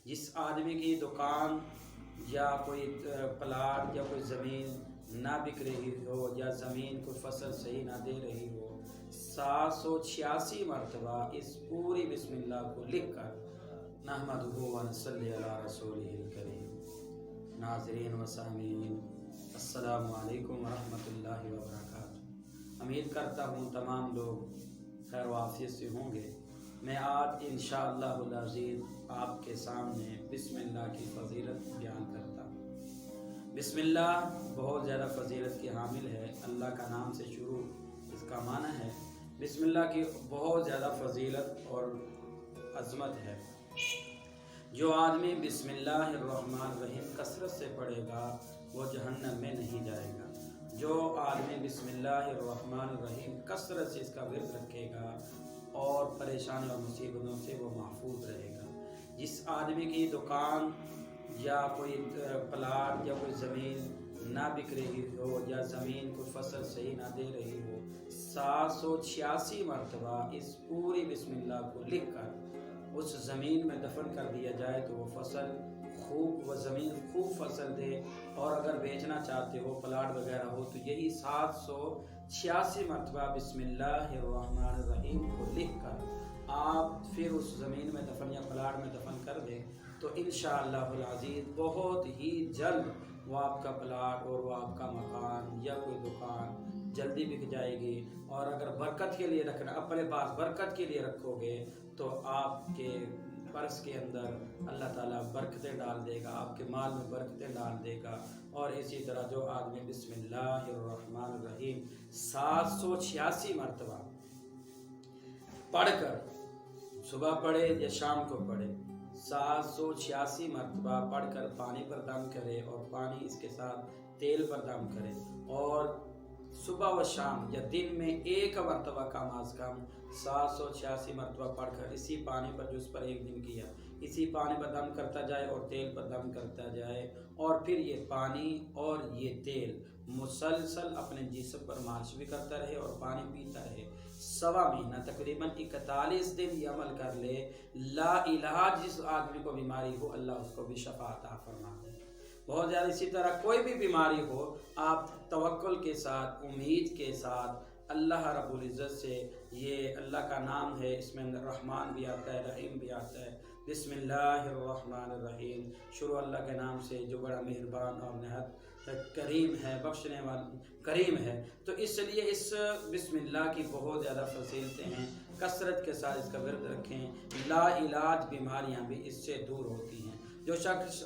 جس آدمی کی دکان یا کوئی پلاٹ یا کوئی زمین نہ بک رہی ہو یا زمین کو فصل صحیح نہ دے رہی ہو، 786 مرتبہ اس پوری بسم اللہ کو لکھ کر نحمدہ و نصلی علی رسولہ الکریم۔ ناظرین و سامعین، السلام علیکم ورحمۃ اللہ وبرکاتہ۔ امید کرتا ہوں تمام لوگ خیر و عافیت سے ہوں گے۔ میں آج انشاءاللہ العزیز آپ کے سامنے بسم اللہ کی فضیلت بیان کرتا ہوں۔ بسم اللہ بہت زیادہ فضیلت کی حامل ہے۔ اللہ کا نام سے شروع اس کا معنی ہے۔ بسم اللہ کی بہت زیادہ فضیلت اور عظمت ہے۔ جو آدمی بسم اللہ الرحمن الرحیم کثرت سے پڑھے گا وہ جہنم میں نہیں جائے گا۔ جو آدمی بسم اللہ الرحمن الرحیم کثرت سے اس کا ورد رکھے گا اور پریشانی اور مصیبتوں سے وہ محفوظ رہے گا۔ جس آدمی کی دکان یا کوئی پلاٹ یا کوئی زمین نہ بک رہی ہو یا زمین کو فصل صحیح نہ دے رہی ہو، 786 مرتبہ اس پوری بسم اللہ کو لکھ کر اس زمین میں دفن کر دیا جائے تو وہ فصل خوب، وہ زمین خوب فصل دے۔ اور اگر بیچنا چاہتے ہو، پلاٹ وغیرہ ہو، تو یہی 786 مرتبہ بسم اللہ الرحمن الرحیم کو لکھ کر آپ پھر اس زمین میں دفن یا پلاٹ میں دفن کر دیں تو انشاءاللہ العزیز بہت ہی جلد وہ آپ کا پلاٹ اور وہ آپ کا مکان یا کوئی دکان جلدی بک جائے گی۔ اور اگر برکت کے لیے رکھنا، اپنے پاس برکت کے لیے رکھو گے تو آپ کے پرس کے اندر اللہ تعالیٰ برکتیں ڈال دے گا، آپ کے مال میں برکتیں ڈال دے گا۔ اور اسی طرح جو آدمی بسم اللہ الرحمن الرحیم 786 مرتبہ پڑھ کر، صبح پڑھے یا شام کو پڑھے، 786 مرتبہ پڑھ کر پانی پر دم کرے اور پانی اس کے ساتھ تیل پر دم کرے، اور صبح و شام یا دن میں ایک مرتبہ کم از کم 786 مرتبہ پڑھ کر اسی پانی پر جو اس پر ایک دن کیا، اسی پانی پر دم کرتا جائے اور تیل پر دم کرتا جائے، اور پھر یہ پانی اور یہ تیل مسلسل اپنے جسم پر مالش بھی کرتا رہے اور پانی پیتا رہے۔ سوا مہینہ تقریباً 41 دن یہ عمل کر لے، لا علاج جس آدمی کو بیماری ہو اللہ اس کو بھی شفا عطا فرما دے۔ بہت زیادہ اسی طرح کوئی بھی بیماری ہو، آپ توکل کے ساتھ، امید کے ساتھ اللہ رب العزت سے، یہ اللہ کا نام ہے، اس میں رحمان بھی آتا ہے، رحیم بھی آتا ہے۔ بسم اللہ الرحمن الرحیم، شروع اللہ کے نام سے جو بڑا مہربان اور نہایت کریم ہے، بخشنے والا کریم ہے۔ تو اس لیے اس بسم اللہ کی بہت زیادہ فضیلتیں ہیں۔ کثرت کے ساتھ اس کا ورد رکھیں، لا علاج بیماریاں بھی اس سے دور ہوتی ہیں۔ جو شخص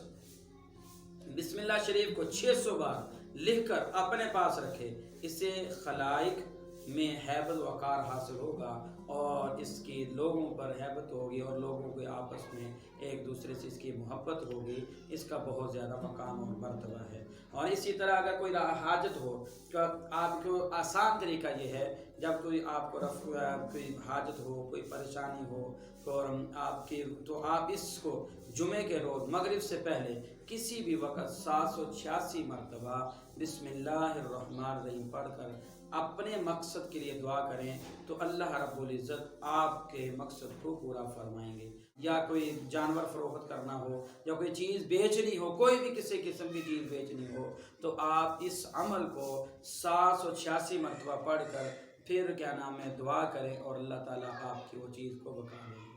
بسم اللہ شریف کو 600 بار لکھ کر اپنے پاس رکھے، اس سے خلائق میں ہیبت وقار حاصل ہوگا اور اس کی لوگوں پر ہیبت ہوگی اور لوگوں کے آپس میں ایک دوسرے سے اس کی محبت ہوگی۔ اس کا بہت زیادہ مقام اور مرتبہ ہے۔ اور اسی طرح اگر کوئی حاجت ہو تو آپ کو آسان طریقہ یہ ہے، جب کوئی آپ کو کوئی حاجت ہو، کوئی پریشانی ہو اور آپ کی، تو آپ اس کو جمعے کے روز مغرب سے پہلے کسی بھی وقت 786 مرتبہ بسم اللہ الرحمن الرحیم پڑھ کر اپنے مقصد کے لیے دعا کریں تو اللہ رب العزت آپ کے مقصد کو پورا فرمائیں گے۔ یا کوئی جانور فروخت کرنا ہو یا کوئی چیز بیچنی ہو، کوئی بھی کسی قسم کی چیز بیچنی ہو، تو آپ اس عمل کو 786 مرتبہ پڑھ کر پھر کیا نام ہے دعا کریں اور اللہ تعالیٰ آپ کی وہ چیز کو بکا دیں گے۔